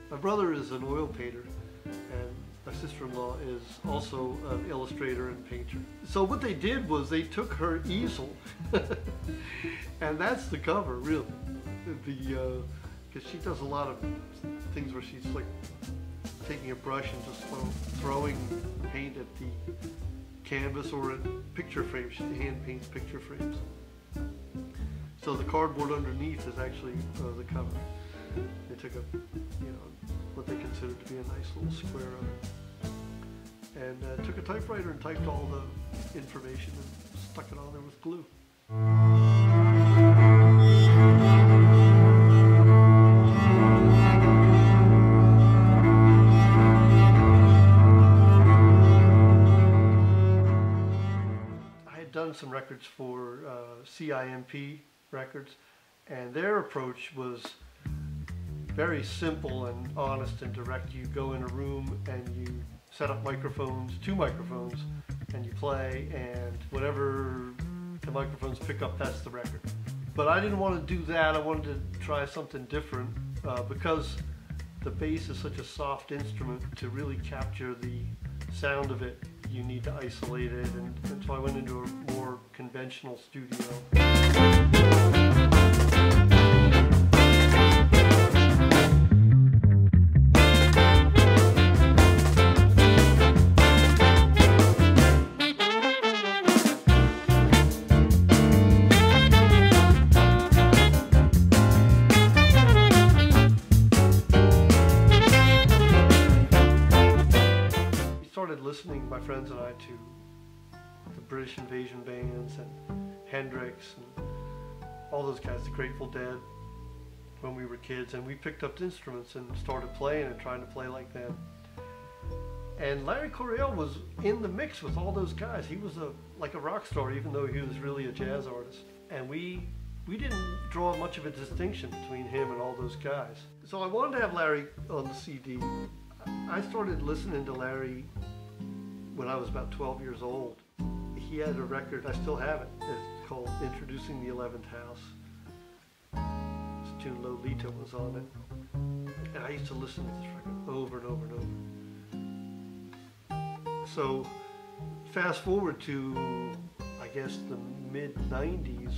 My brother is an oil painter, and my sister-in-law is also an illustrator and painter. So what they did was they took her easel, and that's the cover, really. Because she does a lot of things where she's like taking a brush and just throwing paint at the canvas or at picture frames. She hand paints picture frames. So the cardboard underneath is actually the cover. They took what they considered to be a nice little square of it, and took a typewriter and typed all the information and stuck it on there with glue. I had done some records for CIMP Records, and their approach was very simple and honest and direct. You go in a room and you set up microphones, 2 microphones, and you play, and whatever the microphones pick up, that's the record. But I didn't want to do that. I wanted to try something different because the bass is such a soft instrument. To really capture the sound of it, you need to isolate it, and so I went into a more conventional studio. Listening, my friends and I, to the British invasion bands and Hendrix and all those guys, the Grateful Dead, when we were kids, and we picked up instruments and started playing and trying to play like them. And Larry Coryell was in the mix with all those guys. He was like a rock star, even though he was really a jazz artist. And we didn't draw much of a distinction between him and all those guys. So I wanted to have Larry on the CD. I started listening to Larry when I was about 12 years old. He had a record, I still have it, it's called Introducing the 11th House. His tune Lolita was on it. And I used to listen to this record over and over and over. So fast forward to, I guess, the mid-90s,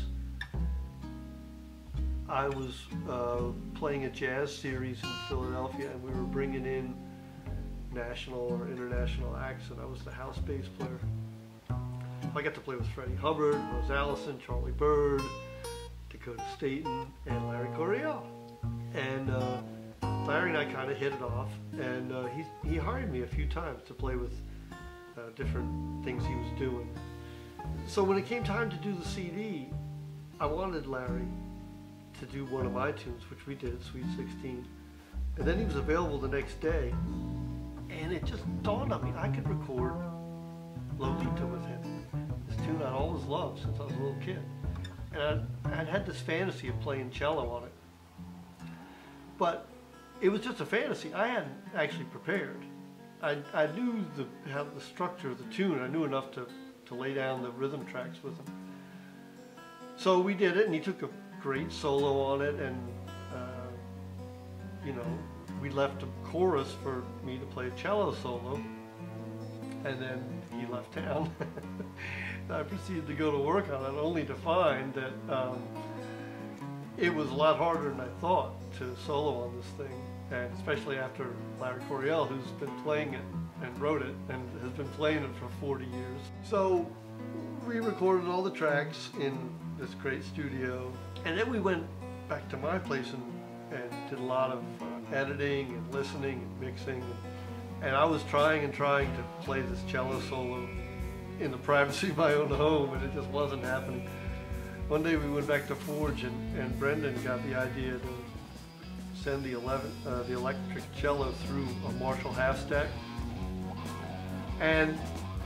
I was playing a jazz series in Philadelphia, and we were bringing in national or international acts, and I was the house bass player. I got to play with Freddie Hubbard, Rose Allison, Charlie Bird, Dakota Staton, and Larry Coryell. And Larry and I kind of hit it off, and he hired me a few times to play with different things he was doing. So when it came time to do the CD, I wanted Larry to do one of my tunes, which we did, Sweet 16. And then he was available the next day. And it just dawned on me, I could record Lolita with him. This tune I'd always loved since I was a little kid. And I'd had this fantasy of playing cello on it. But it was just a fantasy. I hadn't actually prepared. I knew the structure of the tune. I knew enough to lay down the rhythm tracks with him. So we did it, and he took a great solo on it, and we left a chorus for me to play a cello solo, and then he left town. I proceeded to go to work on it, only to find that it was a lot harder than I thought to solo on this thing, and especially after Larry Coryell, who's been playing it and wrote it and has been playing it for 40 years. So we recorded all the tracks in this great studio, and then we went back to my place and did a lot of editing and listening and mixing, and I was trying to play this cello solo in the privacy of my own home, and it just wasn't happening. One day we went back to Forge, and Brendan got the idea to send the electric cello through a Marshall half stack, and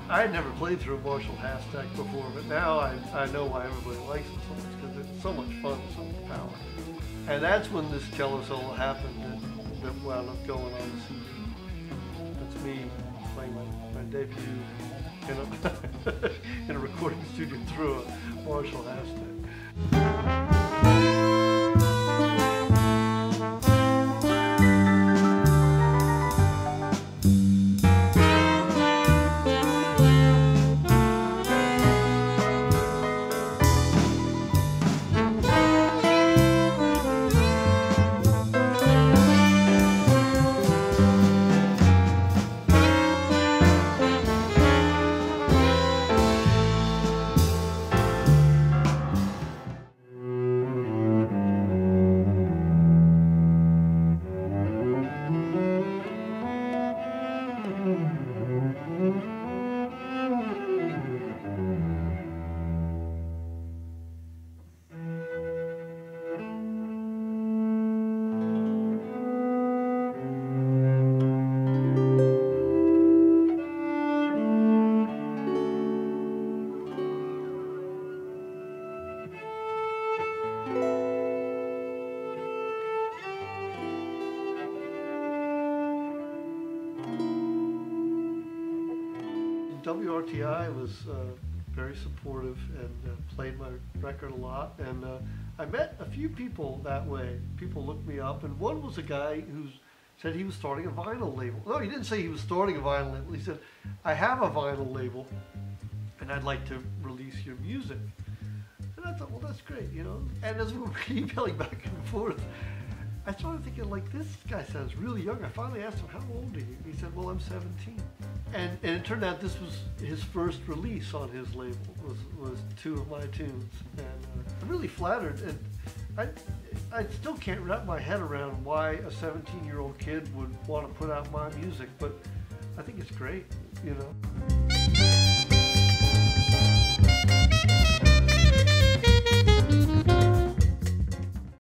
I had never played through a Marshall half stack before, but now I know why everybody likes it so much, because it's so much fun, so much power. And that's when this cello solo happened that wound up going on the CD. That's me playing my debut in a recording studio through a Marshall half stack. WRTI was very supportive and played my record a lot. And I met a few people that way. People looked me up, and one was a guy who said he was starting a vinyl label. No, he didn't say he was starting a vinyl label. He said, I have a vinyl label, and I'd like to release your music. And I thought, well, that's great, you know. And as we were emailing back and forth, I started thinking, like, this guy sounds really young. I finally asked him, how old are you? He said, well, I'm 17. And it turned out this was his first release on his label, was 2 of my tunes. And I'm really flattered. And I still can't wrap my head around why a 17-year-old kid would want to put out my music, but I think it's great, you know.